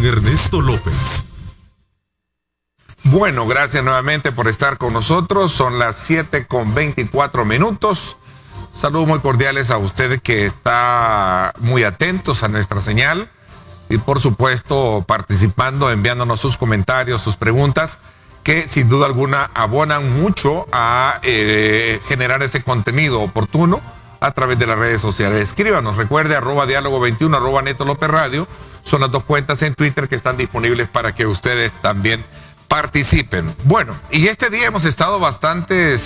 Ernesto López. Bueno, gracias nuevamente por estar con nosotros. Son las 7:24. Saludos muy cordiales a usted que está muy atentos a nuestra señal y por supuesto participando, enviándonos sus comentarios, sus preguntas, que sin duda alguna abonan mucho a generar ese contenido oportuno a través de las redes sociales. Escríbanos, recuerde @diálogo21, @Neto López Radio. Son las dos cuentas en Twitter que están disponibles para que ustedes también participen. Bueno, y este día hemos estado bastante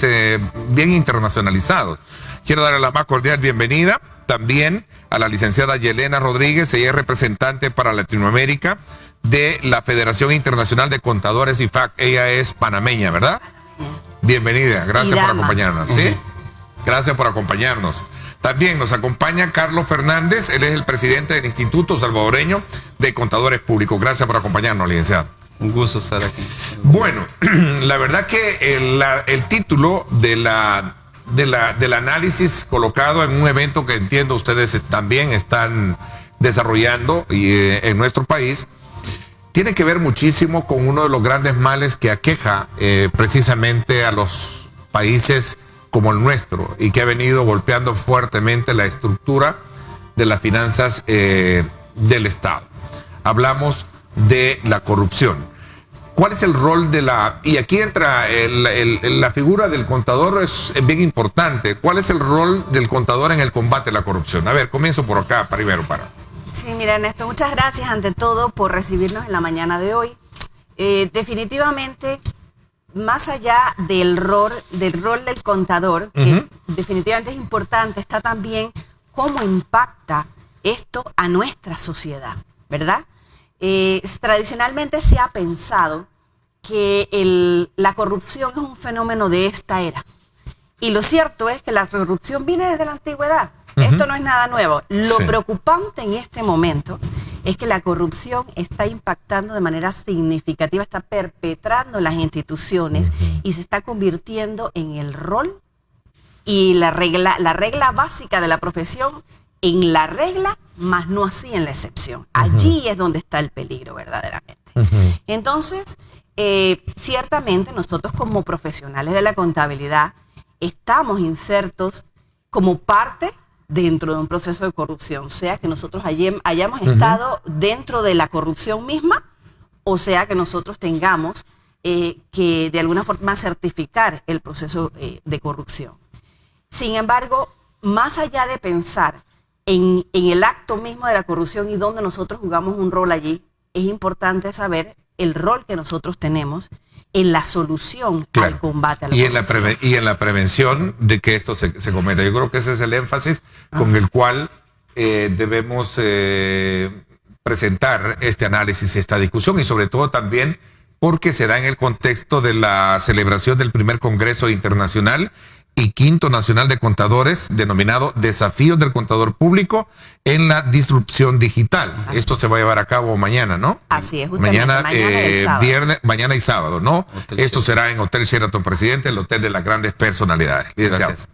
bien internacionalizados. Quiero darle la más cordial bienvenida también a la licenciada Yelena Rodríguez. Ella es representante para Latinoamérica de la Federación Internacional de Contadores IFAC. Ella es panameña, ¿verdad? Bienvenida, gracias por acompañarnos. ¿Sí? Gracias por acompañarnos. También nos acompaña Carlos Fernández, él es el presidente del Instituto Salvadoreño de Contadores Públicos. Gracias por acompañarnos, licenciado. Un gusto estar aquí. Bueno, la verdad que el título del análisis colocado en un evento que entiendo ustedes también están desarrollando en nuestro país, tiene que ver muchísimo con uno de los grandes males que aqueja precisamente a los países como el nuestro y que ha venido golpeando fuertemente la estructura de las finanzas del Estado. Hablamos de la corrupción. ¿Cuál es el rol de y aquí entra la figura del contador, es bien importante. ¿Cuál es el rol del contador en el combate a la corrupción? A ver, comienzo por acá, primero para. Sí, mira, Ernesto, muchas gracias ante todo por recibirnos en la mañana de hoy. Definitivamente, más allá del rol del contador, que definitivamente es importante, está también cómo impacta esto a nuestra sociedad, ¿verdad? Tradicionalmente se ha pensado que la corrupción es un fenómeno de esta era. Y lo cierto es que la corrupción viene desde la antigüedad. Esto no es nada nuevo. Lo preocupante en este momento es que la corrupción está impactando de manera significativa, está perpetrando las instituciones y se está convirtiendo en el rol y la regla básica de la profesión, en la regla, más no así en la excepción. Allí es donde está el peligro verdaderamente. Entonces, ciertamente nosotros como profesionales de la contabilidad estamos insertos como parte dentro de un proceso de corrupción, sea que nosotros hayamos estado dentro de la corrupción misma, o sea que nosotros tengamos que de alguna forma certificar el proceso de corrupción. Sin embargo, más allá de pensar en el acto mismo de la corrupción y donde nosotros jugamos un rol allí, es importante saber el rol que nosotros tenemos en la solución al combate a la corrupción. Y en la prevención de que esto se cometa. Yo creo que ese es el énfasis con el cual debemos presentar este análisis, esta discusión, y sobre todo también porque se da en el contexto de la celebración del primer Congreso Internacional y Quinto Nacional de Contadores, denominado Desafíos del Contador Público en la Disrupción Digital. Esto se va a llevar a cabo mañana, ¿no? Así es, justamente. Mañana y sábado. Mañana y sábado, ¿no? Esto será en Hotel Sheraton Presidente, el hotel de las grandes personalidades. Gracias.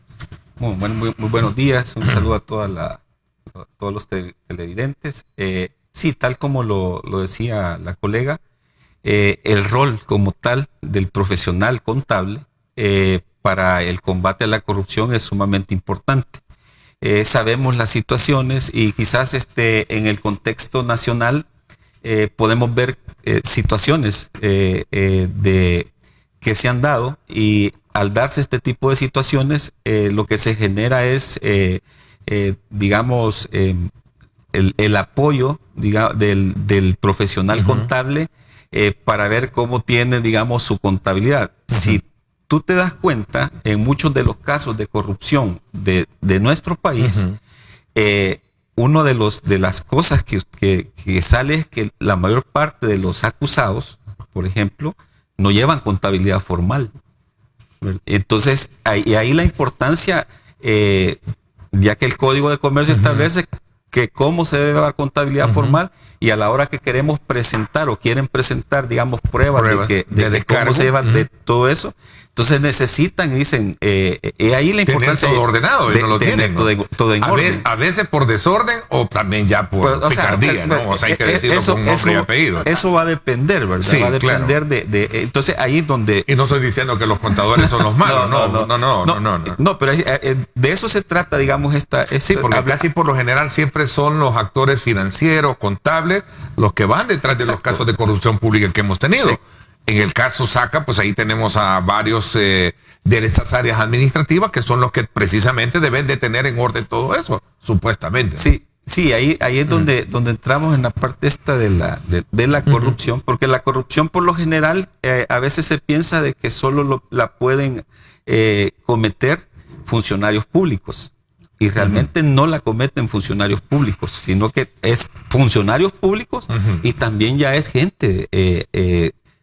Muy buenos días. Un saludo a todos los televidentes. Sí, tal como lo decía la colega, el rol como tal del profesional contable para el combate a la corrupción es sumamente importante. Sabemos las situaciones y quizás en el contexto nacional podemos ver situaciones que se han dado, y al darse este tipo de situaciones lo que se genera es digamos el apoyo del profesional contable para ver cómo tiene, digamos, su contabilidad. Si tú te das cuenta, en muchos de los casos de corrupción de nuestro país, uno de las cosas que sale es que la mayor parte de los acusados, por ejemplo, no llevan contabilidad formal. Entonces, ahí la importancia, ya que el Código de Comercio establece que cómo se debe llevar contabilidad formal, y a la hora que queremos presentar o quieren presentar, digamos, pruebas de cómo se lleva de todo eso, Entonces necesitan y dicen, ahí la importancia todo ordenado y no lo tienen, ¿no? todo en orden. A veces por desorden o también ya por picardía, ¿no? O sea, hay que decirlo con nombre y apellido. Eso va a depender, ¿verdad? Sí, va a depender claro. entonces ahí es donde... Y no estoy diciendo que los contadores son los malos, no. No, pero de eso se trata, digamos, sí, porque casi por lo general siempre son los actores financieros, contables, los que van detrás de los casos de corrupción pública que hemos tenido. Sí. En el caso SACA, pues ahí tenemos a varios de esas áreas administrativas que son los que precisamente deben de tener en orden todo eso, supuestamente. Sí, ahí es donde entramos en la parte esta de la corrupción, porque la corrupción por lo general a veces se piensa de que solo la pueden cometer funcionarios públicos. Y realmente no la cometen funcionarios públicos, sino que es funcionarios públicos y también ya es gente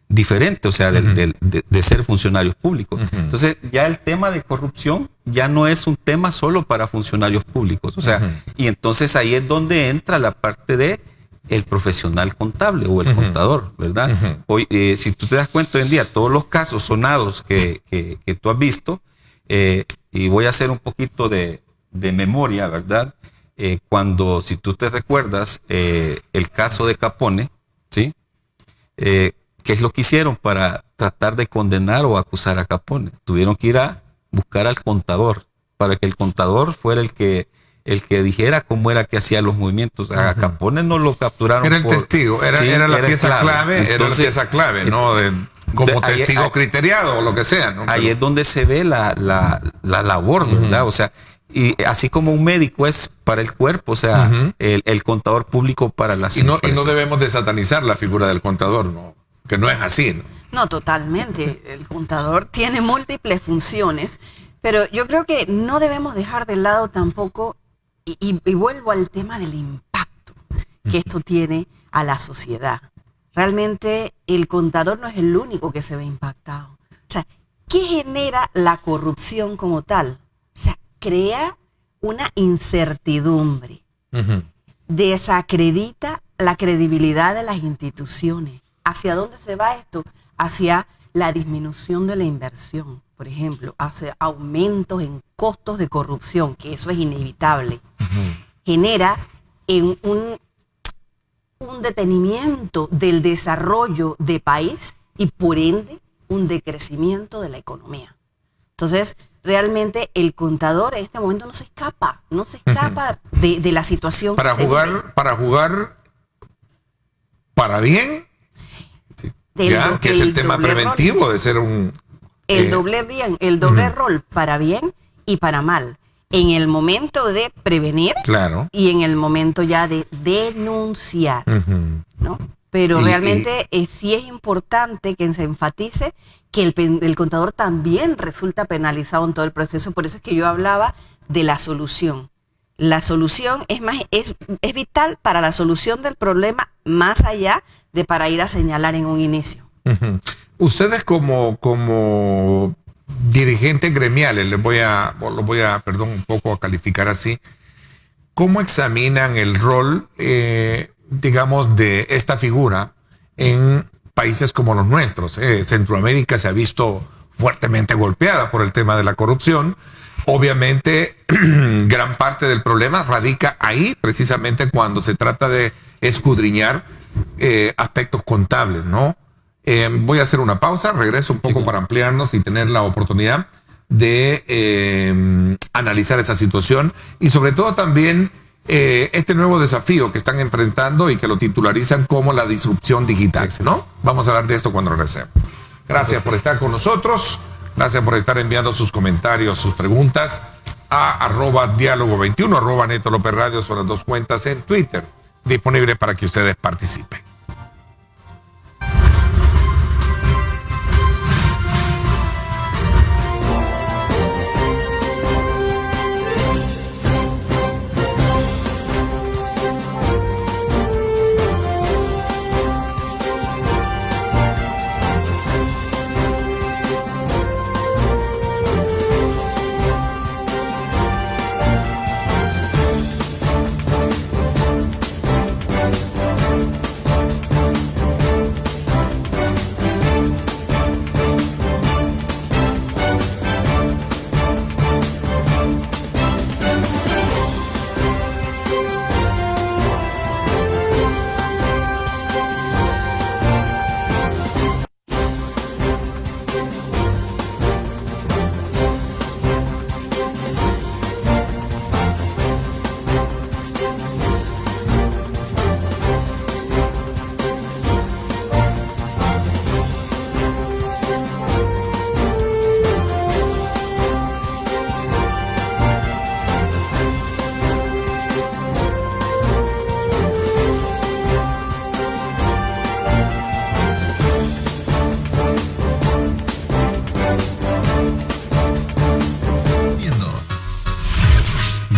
diferente, o sea, de ser funcionarios públicos. Entonces, ya el tema de corrupción ya no es un tema solo para funcionarios públicos, o sea, y entonces ahí es donde entra la parte de el profesional contable o el contador, ¿verdad? Hoy, si tú te das cuenta hoy en día, todos los casos sonados que tú has visto, y voy a hacer un poquito de memoria, ¿verdad? Si tú te recuerdas el caso de Capone, ¿sí? ¿Qué es lo que hicieron para tratar de condenar o acusar a Capone? Tuvieron que ir a buscar al contador, para que el contador fuera el que dijera cómo era que hacía los movimientos. A Capone no lo capturaron. Era el testigo, era la pieza clave. Entonces, era la pieza clave, ¿no? Como testigo criteriado o lo que sea, ¿no? Ahí es donde se ve la labor, ¿verdad? O sea, y así como un médico es para el cuerpo, o sea, el contador público para las empresas. Y no debemos de satanizar la figura del contador, ¿no? Que no es así, ¿no? No, totalmente. El contador tiene múltiples funciones, pero yo creo que no debemos dejar de lado tampoco, y vuelvo al tema del impacto que esto tiene a la sociedad. Realmente el contador no es el único que se ve impactado. O sea, ¿qué genera la corrupción como tal? O sea, crea una incertidumbre, desacredita la credibilidad de las instituciones. ¿Hacia dónde se va esto? Hacia la disminución de la inversión, por ejemplo, hacia aumentos en costos de corrupción, que eso es inevitable. Genera un detenimiento del desarrollo de país y por ende un decrecimiento de la economía. Entonces, realmente el contador en este momento no se escapa de la situación. Para jugar para bien. Que es el tema preventivo de ser un... El doble rol para bien y para mal. En el momento de prevenir, claro, y en el momento ya de denunciar, ¿no? Pero realmente sí es importante que se enfatice que el contador también resulta penalizado en todo el proceso. Por eso es que yo hablaba de la solución. La solución es vital para la solución del problema, más allá de para ir a señalar en un inicio. Ustedes como dirigentes gremiales, lo voy a un poco a calificar así, ¿cómo examinan el rol, digamos, de esta figura en países como los nuestros? Centroamérica se ha visto fuertemente golpeada por el tema de la corrupción. Obviamente, gran parte del problema radica ahí, precisamente cuando se trata de escudriñar aspectos contables, ¿no? Voy a hacer una pausa, regreso un poco para ampliarnos y tener la oportunidad de analizar esa situación y sobre todo también este nuevo desafío que están enfrentando y que lo titularizan como la disrupción digital, ¿no? Vamos a hablar de esto cuando regresemos. Gracias por estar con nosotros. Gracias por estar enviando sus comentarios, sus preguntas a @diálogo21, @Neto López Radio, son las dos cuentas en Twitter, disponible para que ustedes participen.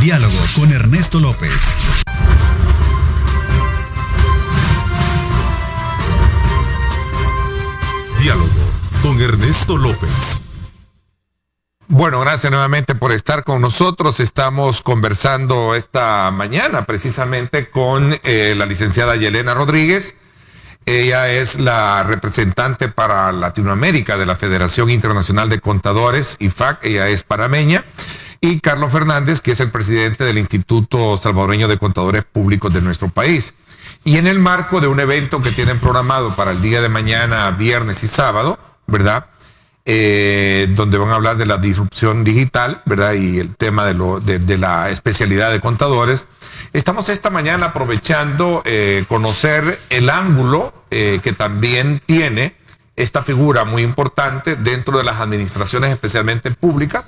Diálogo con Ernesto López. Diálogo con Ernesto López. Bueno, gracias nuevamente por estar con nosotros. Estamos conversando esta mañana precisamente con la licenciada Yelena Rodríguez. Ella es la representante para Latinoamérica de la Federación Internacional de Contadores, IFAC. Ella es panameña. Y Carlos Fernández, que es el presidente del Instituto Salvadoreño de Contadores Públicos de nuestro país. Y en el marco de un evento que tienen programado para el día de mañana, viernes y sábado, ¿verdad? Donde van a hablar de la disrupción digital, ¿verdad? Y el tema de la especialidad de contadores. Estamos esta mañana aprovechando conocer el ángulo que también tiene esta figura muy importante dentro de las administraciones, especialmente públicas,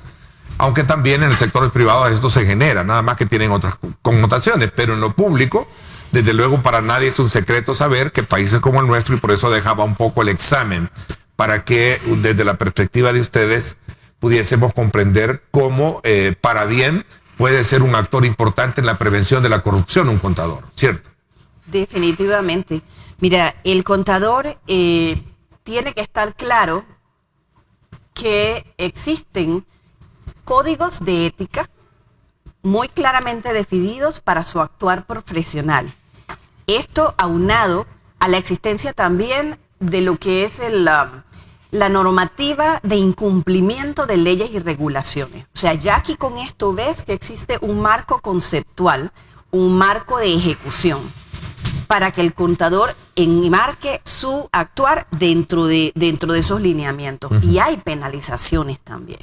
aunque también en el sector privado esto se genera, nada más que tienen otras connotaciones, pero en lo público, desde luego para nadie es un secreto saber que países como el nuestro, y por eso dejaba un poco el examen, para que desde la perspectiva de ustedes pudiésemos comprender cómo para bien puede ser un actor importante en la prevención de la corrupción un contador, ¿cierto? Definitivamente. Mira, el contador tiene que estar claro que existen códigos de ética muy claramente definidos para su actuar profesional. Esto aunado a la existencia también de lo que es la normativa de incumplimiento de leyes y regulaciones. O sea, ya aquí con esto ves que existe un marco conceptual, un marco de ejecución, para que el contador enmarque su actuar dentro de esos lineamientos. Y hay penalizaciones también.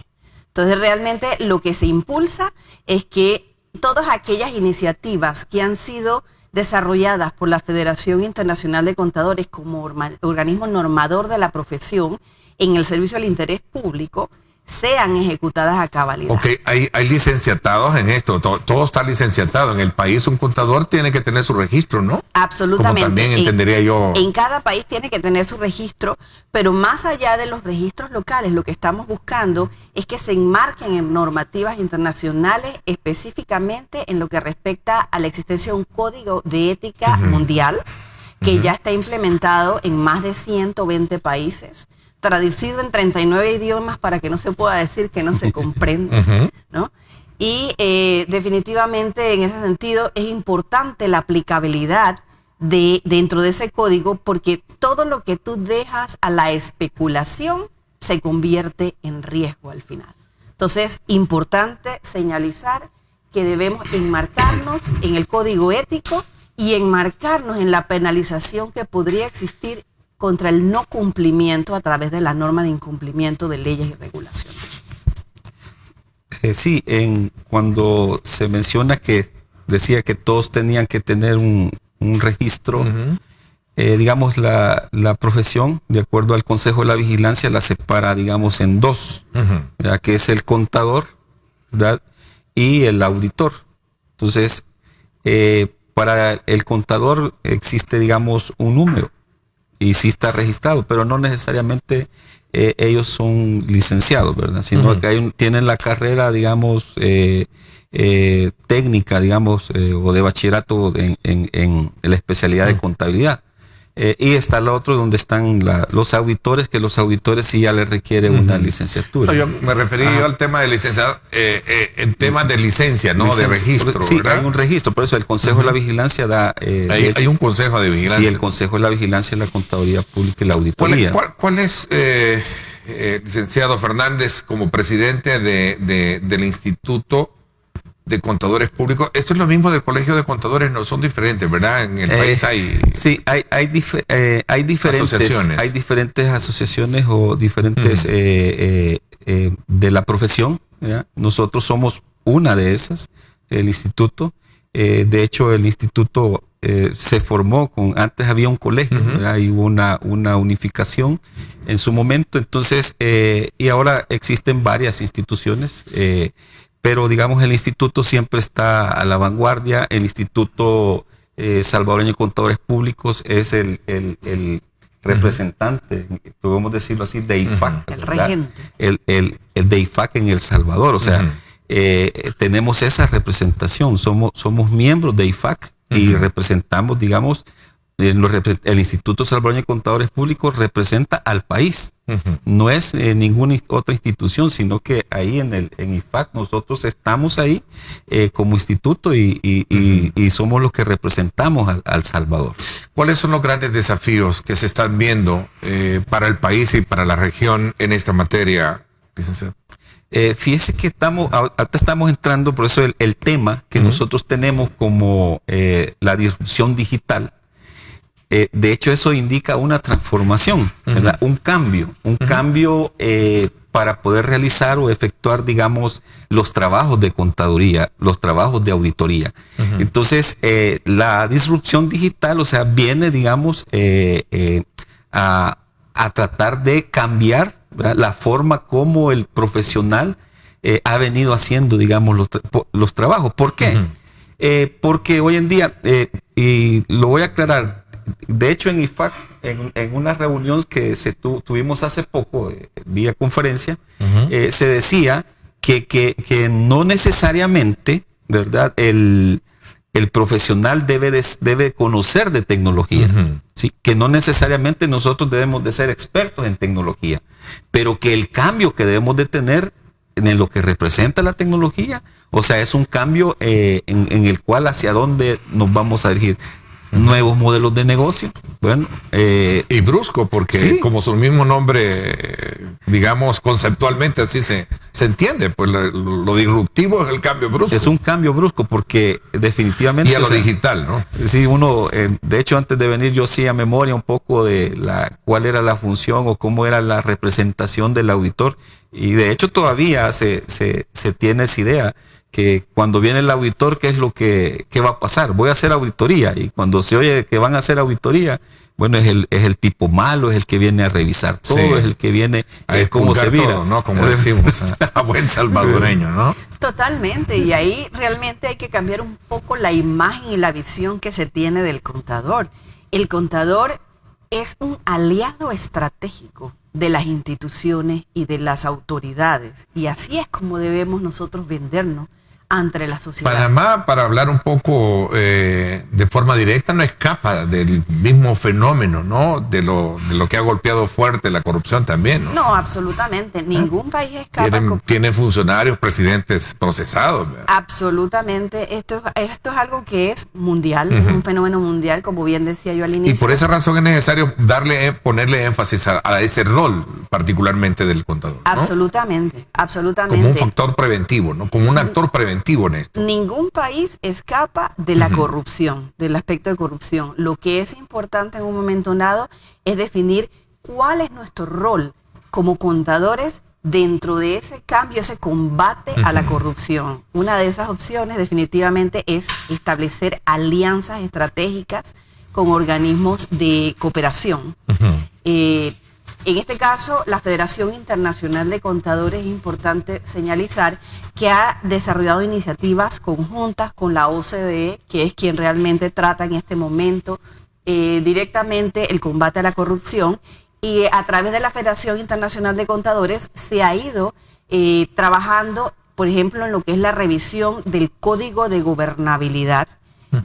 Entonces, realmente lo que se impulsa es que todas aquellas iniciativas que han sido desarrolladas por la Federación Internacional de Contadores como organismo normador de la profesión en el servicio al interés público sean ejecutadas a cabalidad. Ok, hay licenciatados en esto, todo está licenciatado. En el país un contador tiene que tener su registro, ¿no? Absolutamente. Como también entendería yo. En cada país tiene que tener su registro, pero más allá de los registros locales, lo que estamos buscando es que se enmarquen en normativas internacionales, específicamente en lo que respecta a la existencia de un código de ética mundial, que ya está implementado en más de 120 países, traducido en 39 idiomas para que no se pueda decir que no se comprende, ¿no? Y definitivamente en ese sentido es importante la aplicabilidad dentro de ese código, porque todo lo que tú dejas a la especulación se convierte en riesgo al final. Entonces, importante señalizar que debemos enmarcarnos en el código ético y enmarcarnos en la penalización que podría existir contra el no cumplimiento a través de la norma de incumplimiento de leyes y regulaciones. Sí, cuando se menciona que decía que todos tenían que tener un registro, digamos, la profesión, de acuerdo al Consejo de la Vigilancia, la separa, digamos, en dos, ¿verdad? Que es el contador, ¿verdad? Y el auditor. Entonces, para el contador existe, digamos, un número y sí está registrado, pero no necesariamente ellos son licenciados, ¿verdad? Sino que tienen la carrera, digamos, técnica, digamos, o de bachillerato en la especialidad de contabilidad. Y está el otro donde están los auditores, que los auditores sí ya les requiere una licenciatura. No, yo me referí yo al tema de licenciado, en temas de licencia, ¿no? De registro. Sí, ¿verdad? hay un registro, por eso el Consejo de la Vigilancia da... hay un Consejo de Vigilancia. Sí, el Consejo de la Vigilancia, la Contaduría Pública y la Auditoría. ¿Cuál es, licenciado Fernández, como presidente del Instituto de Contadores Públicos? Esto es lo mismo del Colegio de Contadores, no son diferentes, ¿verdad? En el país hay... Sí, hay diferentes asociaciones. Hay diferentes asociaciones o diferentes de la profesión, ¿ya? Nosotros somos una de esas, el instituto. De hecho, el instituto se formó antes había un colegio, ¿verdad? Y hubo una unificación en su momento. Entonces, y ahora existen varias instituciones, pero digamos el instituto siempre está a la vanguardia. El Instituto Salvadoreño de Contadores Públicos es el representante, podemos decirlo así, de IFAC, el regente. el de IFAC en El Salvador. O sea, tenemos esa representación, somos miembros de IFAC y representamos, digamos, el Instituto Salvadoreño de Contadores Públicos representa al país, no es ninguna otra institución, sino que ahí en IFAC nosotros estamos ahí como instituto y somos los que representamos al Salvador. ¿Cuáles son los grandes desafíos que se están viendo para el país y para la región en esta materia, licenciado? Fíjese que ahorita estamos entrando, por eso el tema que nosotros tenemos como la disrupción digital. De hecho, eso indica una transformación, ¿verdad? Un cambio para poder realizar o efectuar, digamos, los trabajos de contaduría, los trabajos de auditoría. Entonces, la disrupción digital, o sea, viene, digamos, a tratar de cambiar, ¿verdad?, la forma como el profesional ha venido haciendo, digamos, los trabajos. ¿Por qué? Porque hoy en día, y lo voy a aclarar, de hecho en IFAC, en una reunión que tuvimos hace poco, vía conferencia, se decía que no necesariamente, ¿verdad?, el profesional debe conocer de tecnología, ¿sí? Que no necesariamente nosotros debemos de ser expertos en tecnología, pero que el cambio que debemos de tener en lo que representa la tecnología, o sea, es un cambio en el cual hacia dónde nos vamos a dirigir. Nuevos modelos de negocio, bueno, y brusco, porque sí, como su mismo nombre, digamos, conceptualmente así se entiende, pues lo disruptivo es el cambio brusco. Es un cambio brusco porque definitivamente... Y a lo digital, ¿no? Sí, de hecho, antes de venir yo sí a memoria un poco de cuál era la función o cómo era la representación del auditor, y de hecho todavía se tiene esa idea, que cuando viene el auditor, ¿qué es lo que va a pasar? Voy a hacer auditoría, y cuando se oye que van a hacer auditoría, bueno, es el tipo malo, es el que viene a revisar todo, es el que viene a cómo se vira, todo, ¿no? Como decimos, a buen salvadoreño, ¿no? Totalmente, y ahí realmente hay que cambiar un poco la imagen y la visión que se tiene del contador. El contador es un aliado estratégico de las instituciones y de las autoridades, y así es como debemos nosotros vendernos ante la sociedad. Panamá, para hablar un poco de forma directa, no escapa del mismo fenómeno, ¿no? De lo que ha golpeado fuerte la corrupción también, ¿no? No, absolutamente. Ningún país escapa. Tienen funcionarios, presidentes procesados, ¿verdad? Absolutamente. Esto es algo que es mundial, es un fenómeno mundial, como bien decía yo al inicio. Y por esa razón es necesario ponerle énfasis a ese rol, particularmente del contador, ¿no? Absolutamente, absolutamente. Como un factor preventivo, ¿no? Como un actor preventivo en esto. Ningún país escapa de la corrupción, del aspecto de corrupción. Lo que es importante en un momento dado es definir cuál es nuestro rol como contadores dentro de ese cambio, ese combate a la corrupción. Una de esas opciones definitivamente es establecer alianzas estratégicas con organismos de cooperación. En este caso, la Federación Internacional de Contadores, es importante señalizar que ha desarrollado iniciativas conjuntas con la OCDE, que es quien realmente trata en este momento directamente el combate a la corrupción, y a través de la Federación Internacional de Contadores se ha ido trabajando, por ejemplo, en lo que es la revisión del Código de Gobernabilidad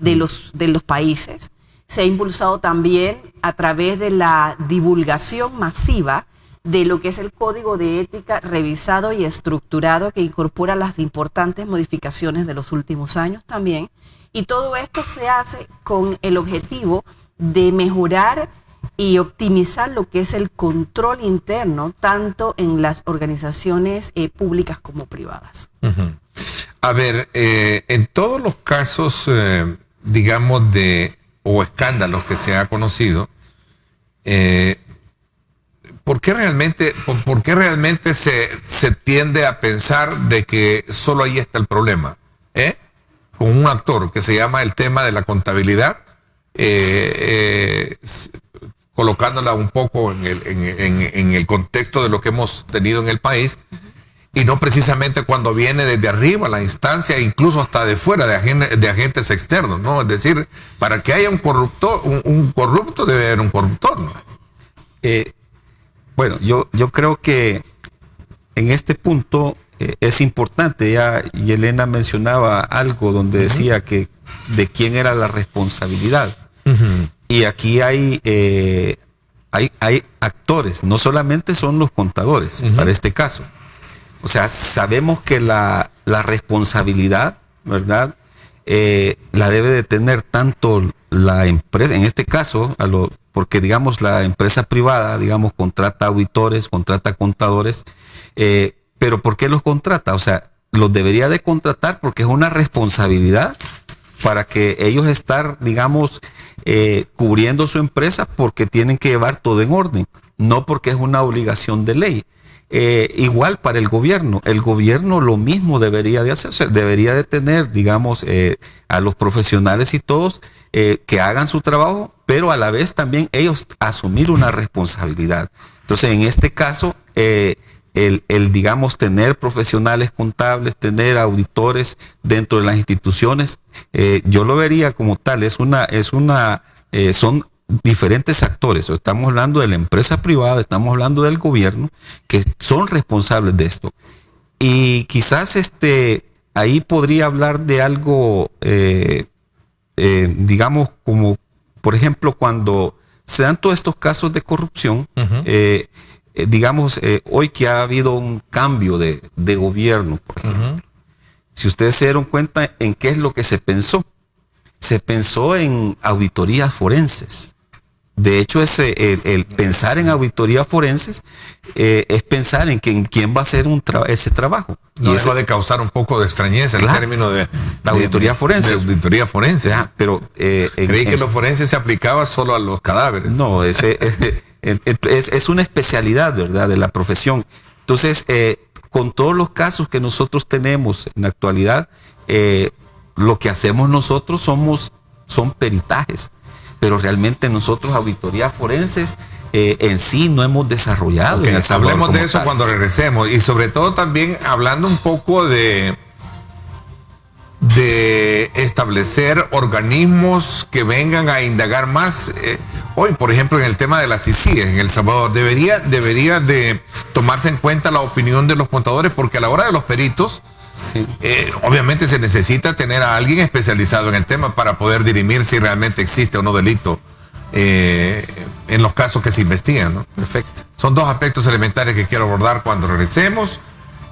de los países. Se ha impulsado también a través de la divulgación masiva de lo que es el Código de Ética revisado y estructurado, que incorpora las importantes modificaciones de los últimos años también. Y todo esto se hace con el objetivo de mejorar y optimizar lo que es el control interno, tanto en las organizaciones públicas como privadas. A ver, en todos los casos, digamos, o escándalos que se ha conocido, ¿por qué realmente se tiende a pensar de que solo ahí está el problema? Con un actor que se llama el tema de la contabilidad, colocándola un poco en el contexto de lo que hemos tenido en el país, y no precisamente cuando viene desde arriba la instancia, incluso hasta de fuera, de agentes externos, ¿no? Es decir, para que haya un corrupto debe haber un corruptor, ¿no? Bueno, yo creo que en este punto es importante, ya, y Elena mencionaba algo donde decía que de quién era la responsabilidad. Y aquí hay actores, no solamente son los contadores para este caso. O sea, sabemos que la responsabilidad, ¿verdad? La debe de tener tanto la empresa, en este caso, porque digamos la empresa privada, digamos, contrata auditores, contrata contadores, pero ¿por qué los contrata? O sea, los debería de contratar porque es una responsabilidad para que ellos estar, digamos, cubriendo su empresa porque tienen que llevar todo en orden, no porque es una obligación de ley. Igual para el gobierno lo mismo debería de hacerse, debería de tener, digamos, a los profesionales y todos que hagan su trabajo, pero a la vez también ellos asumir una responsabilidad. Entonces, en este caso, digamos, tener profesionales contables, tener auditores dentro de las instituciones, yo lo vería como tal, son diferentes actores. Estamos hablando de la empresa privada, estamos hablando del gobierno, que son responsables de esto. Y quizás ahí podría hablar de algo, digamos, como por ejemplo cuando se dan todos estos casos de corrupción, digamos, hoy que ha habido un cambio de gobierno, por ejemplo. Si ustedes se dieron cuenta en qué es lo que se pensó en auditorías forenses. De hecho, el pensar en auditorías forenses es pensar en quién va a hacer ese trabajo. No, y eso ha de causar un poco de extrañeza, claro, el término de auditoría forense. De auditoría forense. Ya, pero creí que los forenses se aplicaba solo a los cadáveres. No, es una especialidad, ¿verdad?, de la profesión. Entonces, con todos los casos que nosotros tenemos en la actualidad, lo que hacemos nosotros son peritajes. Pero realmente nosotros auditorías forenses en sí no hemos desarrollado. Okay, hablemos de eso tal cuando regresemos, y sobre todo también hablando un poco de establecer organismos que vengan a indagar más. Hoy, por ejemplo, en el tema de las CICIG en El Salvador, debería de tomarse en cuenta la opinión de los contadores, porque a la hora de los peritos, sí, obviamente se necesita tener a alguien especializado en el tema para poder dirimir si realmente existe o no delito en los casos que se investigan, ¿no? Perfecto. Son dos aspectos elementales que quiero abordar cuando regresemos.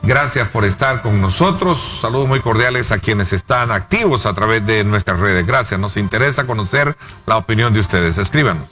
Gracias por estar con nosotros. Saludos muy cordiales a quienes están activos a través de nuestras redes. Gracias. Nos interesa conocer la opinión de ustedes. Escríbanos.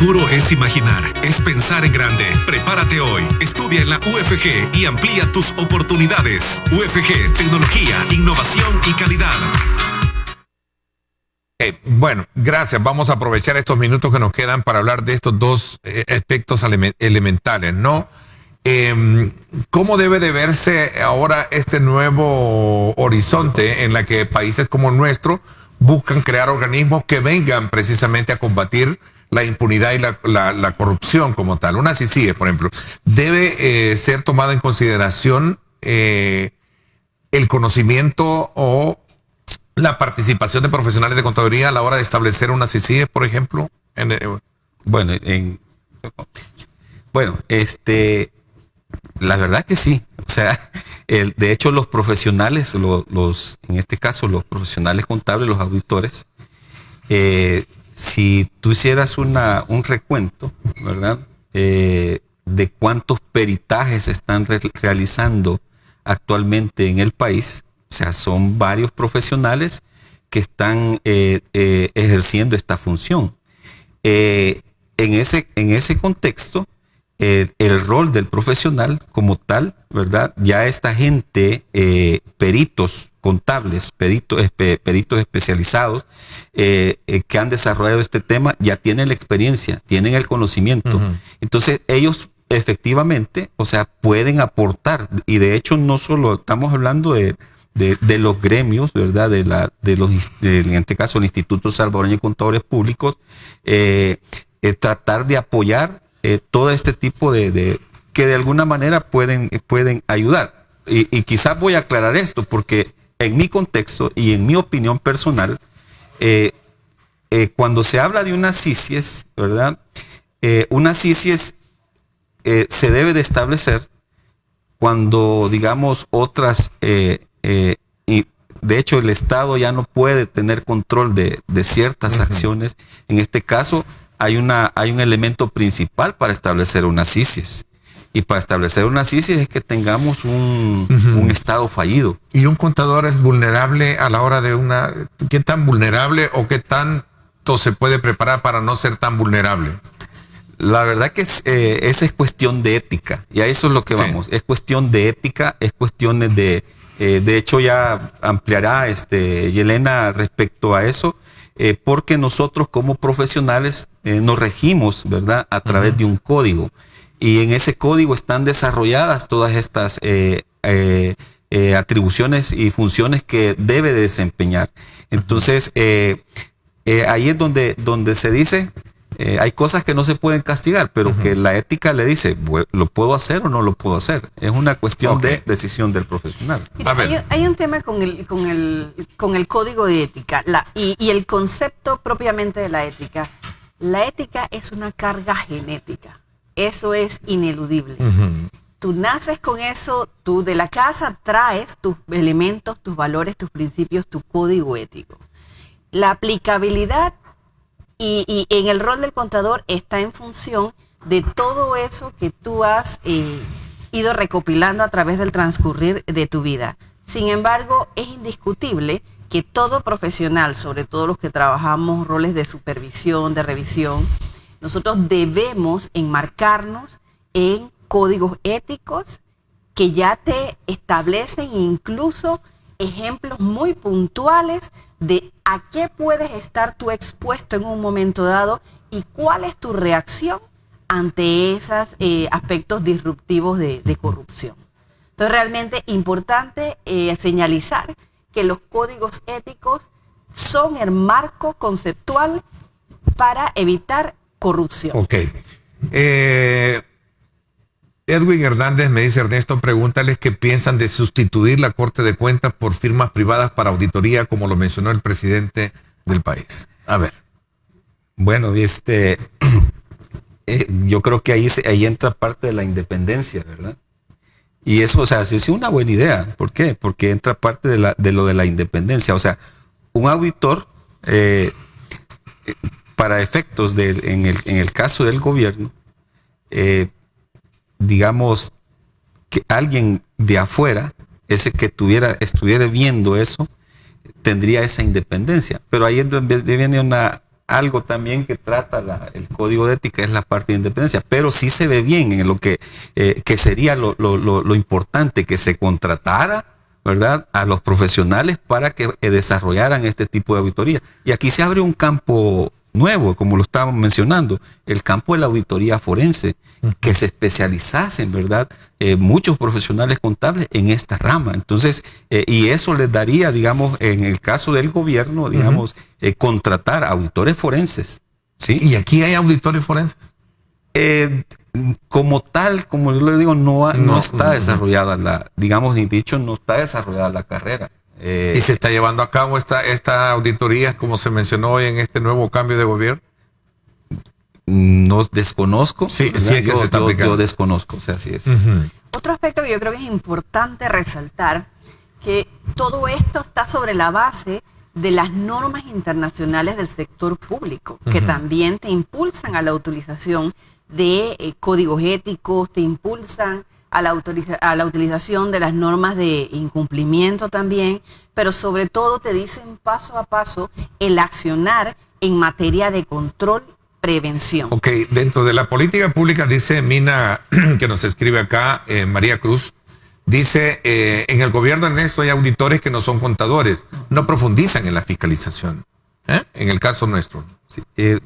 futuro es imaginar, es pensar en grande. Prepárate hoy. Estudia en la UFG y amplía tus oportunidades. UFG, tecnología, innovación y calidad. Bueno, gracias. Vamos a aprovechar estos minutos que nos quedan para hablar de estos dos aspectos elementales, ¿no? ¿Cómo debe de verse ahora este nuevo horizonte en la que países como el nuestro buscan crear organismos que vengan precisamente a combatir la impunidad y la corrupción como tal? Una CICIG, por ejemplo, debe ser tomada en consideración el conocimiento o la participación de profesionales de contaduría a la hora de establecer una CICIG, por ejemplo. La verdad que sí. O sea, de hecho los profesionales, en este caso los profesionales contables, los auditores, si tú hicieras un recuento, ¿verdad? De cuántos peritajes se están realizando actualmente en el país, o sea, son varios profesionales que están ejerciendo esta función. En ese contexto, el rol del profesional como tal, ¿verdad? Ya esta gente, peritos contables, peritos especializados que han desarrollado este tema, ya tienen la experiencia, tienen el conocimiento. Entonces ellos efectivamente, o sea, pueden aportar, y de hecho no solo estamos hablando de los gremios, ¿verdad? En este caso el Instituto Salvadoreño de Contadores Públicos, tratar de apoyar todo este tipo que de alguna manera pueden ayudar. Y quizás voy a aclarar esto porque en mi contexto y en mi opinión personal, cuando se habla de una CICIES, ¿verdad? Una CICIES se debe de establecer cuando, digamos, otras, y de hecho el Estado ya no puede tener control de ciertas acciones. En este caso hay un elemento principal para establecer una CICIES. Y para establecer una CICIES es que tengamos un Estado fallido. ¿Y un contador es vulnerable a la hora de una... ¿Qué tan vulnerable o qué tanto se puede preparar para no ser tan vulnerable? La verdad que esa es cuestión de ética. Y a eso es lo que vamos. Es cuestión de ética, es cuestiones de hecho ya ampliará Yelena respecto a eso, porque nosotros como profesionales nos regimos, ¿verdad? A través de un código. Y en ese código están desarrolladas todas estas atribuciones y funciones que debe de desempeñar. Entonces, ahí es donde se dice, hay cosas que no se pueden castigar, pero que la ética le dice, ¿lo puedo hacer o no lo puedo hacer? Es una cuestión de decisión del profesional. Mira, hay un tema con el código de ética y el concepto propiamente de la ética. La ética es una carga genética. Eso es ineludible. Tú naces con eso, tú de la casa traes tus elementos, tus valores, tus principios, tu código ético. La aplicabilidad y en el rol del contador está en función de todo eso que tú has ido recopilando a través del transcurrir de tu vida. Sin embargo, es indiscutible que todo profesional, sobre todo los que trabajamos roles de supervisión, de revisión, nosotros debemos enmarcarnos en códigos éticos que ya te establecen incluso ejemplos muy puntuales de a qué puedes estar tú expuesto en un momento dado y cuál es tu reacción ante esos aspectos disruptivos de corrupción. Entonces, realmente importante señalizar que los códigos éticos son el marco conceptual para evitar corrupción. Ok. Edwin Hernández me dice, Ernesto, pregúntales qué piensan de sustituir la Corte de Cuentas por firmas privadas para auditoría, como lo mencionó el presidente del país. A ver. Bueno, yo creo que ahí entra parte de la independencia, ¿verdad? Y eso, o sea, sí es una buena idea. ¿Por qué? Porque entra parte de lo de la independencia. O sea, un auditor, para efectos en el caso del gobierno, digamos que alguien de afuera, ese que estuviera viendo eso, tendría esa independencia. Pero ahí es donde viene algo también que trata el código de ética, es la parte de independencia, pero sí se ve bien en lo que sería lo importante, que se contratara, ¿verdad?, a los profesionales para que desarrollaran este tipo de auditoría. Y aquí se abre un campo nuevo, como lo estábamos mencionando, el campo de la auditoría forense, que se especializasen, ¿verdad?, muchos profesionales contables en esta rama. Entonces, y eso les daría, digamos, en el caso del gobierno, digamos, contratar auditores forenses, ¿sí? ¿Y aquí hay auditores forenses? Como tal, como yo le digo, no está desarrollada digamos, ni dicho, no está desarrollada la carrera. ¿Y se está llevando a cabo esta auditoría, como se mencionó hoy en este nuevo cambio de gobierno? No desconozco. Sí, es que se está aplicando. Yo desconozco, o sea, así es. Otro aspecto que yo creo que es importante resaltar, que todo esto está sobre la base de las normas internacionales del sector público, que también te impulsan a la utilización de códigos éticos, te impulsan a la utilización de las normas de incumplimiento también, pero sobre todo te dicen paso a paso el accionar en materia de control, prevención. Ok, dentro de la política pública, dice Mina, que nos escribe acá, María Cruz, dice, en el gobierno Ernesto hay auditores que no son contadores, no profundizan en la fiscalización. En el caso nuestro. Sí,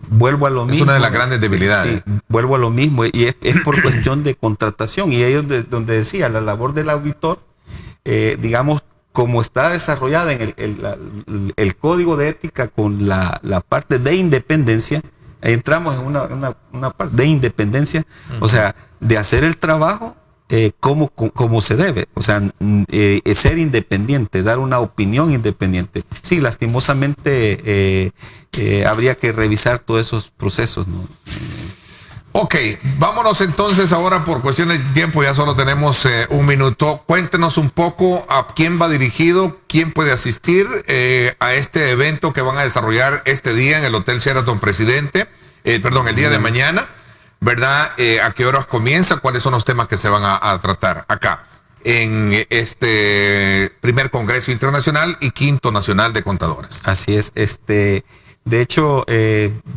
vuelvo a lo mismo. Es una de las grandes debilidades. Sí, vuelvo a lo mismo, y es por cuestión de contratación, y ahí es donde decía, la labor del auditor, digamos, como está desarrollada en el código de ética con la parte de independencia, entramos en una parte de independencia, o sea, de hacer el trabajo como se debe, o sea, ser independiente, dar una opinión independiente. Sí, lastimosamente habría que revisar todos esos procesos, ¿no? Ok, vámonos entonces ahora, por cuestiones de tiempo, ya solo tenemos un minuto. Cuéntenos un poco a quién va dirigido, quién puede asistir a este evento que van a desarrollar este día en el Hotel Sheraton Presidente, el día de mañana, ¿verdad? ¿A qué horas comienza? ¿Cuáles son los temas que se van a tratar acá en este primer Congreso Internacional y quinto Nacional de Contadores? Así es, de hecho,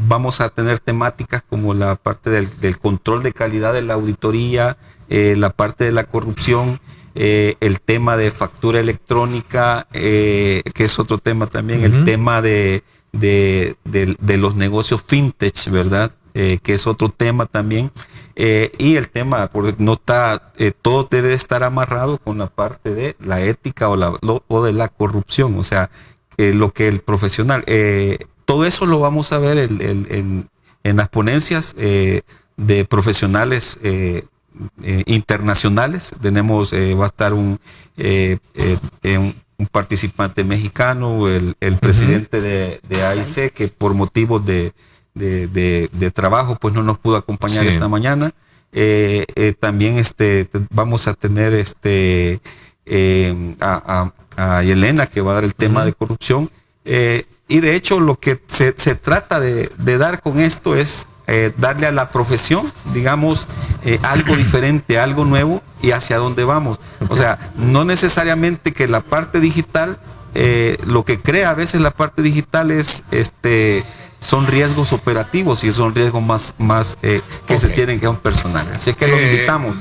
vamos a tener temáticas como la parte del control de calidad de la auditoría, la parte de la corrupción, el tema de factura electrónica, que es otro tema también, el tema de los negocios fintech, ¿verdad? Que es otro tema también, y el tema, porque no está, todo debe estar amarrado con la parte de la ética o de la corrupción, o sea, lo que el profesional, todo eso lo vamos a ver en las ponencias de profesionales internacionales. Tenemos, va a estar un participante mexicano, el presidente de AIC, que por motivos de trabajo pues no nos pudo acompañar esta mañana. También vamos a tener a Elena, que va a dar el tema de corrupción, y de hecho lo que se trata de dar con esto es darle a la profesión, digamos, algo diferente, algo nuevo, y hacia dónde vamos. O sea, no necesariamente que la parte digital, lo que crea a veces la parte digital es son riesgos operativos, y son riesgos más que se tienen, que son personales. Así es que los invitamos.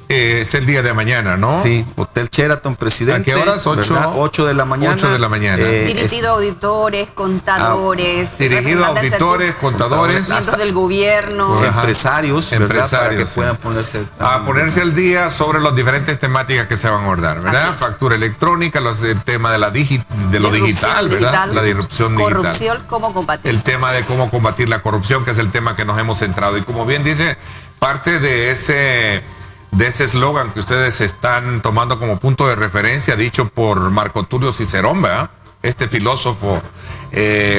Es el día de mañana, ¿no? Sí, Hotel Sheraton Presidente. ¿A qué horas? 8 de la mañana. 8 de la mañana. Dirigido a auditores, contadores. Dirigido a auditores, contadores. Miembros del gobierno. Empresarios, ¿verdad? Para que puedan ponerse al día sobre las diferentes temáticas que se van a abordar, ¿verdad? Factura electrónica, el tema de lo digital, ¿verdad? La disrupción digital. Corrupción, cómo combatir. El tema de cómo combatir la corrupción, que es el tema que nos hemos centrado. Y como bien dice, parte de ese eslogan que ustedes están tomando como punto de referencia, dicho por Marco Tulio Cicerón, ¿verdad? Este filósofo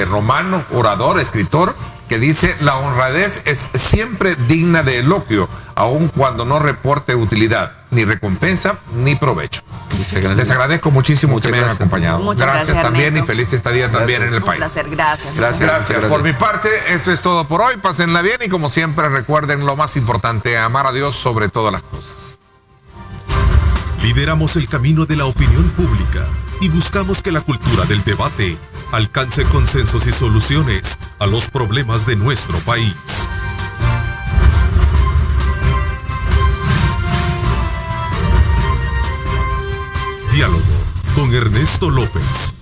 romano, orador, escritor, que dice: la honradez es siempre digna de eloquio, aun cuando no reporte utilidad, ni recompensa, ni provecho. Muchas gracias. Les agradezco muchísimo que me hayan acompañado. Muchas gracias también, Ernesto. y feliz estadía también en el país. Un placer, gracias. Gracias. Por mi parte, esto es todo por hoy. Pásenla bien, y como siempre, recuerden lo más importante: amar a Dios sobre todas las cosas. Lideramos el camino de la opinión pública y buscamos que la cultura del debate alcance consensos y soluciones a los problemas de nuestro país. Diálogo con Ernesto López.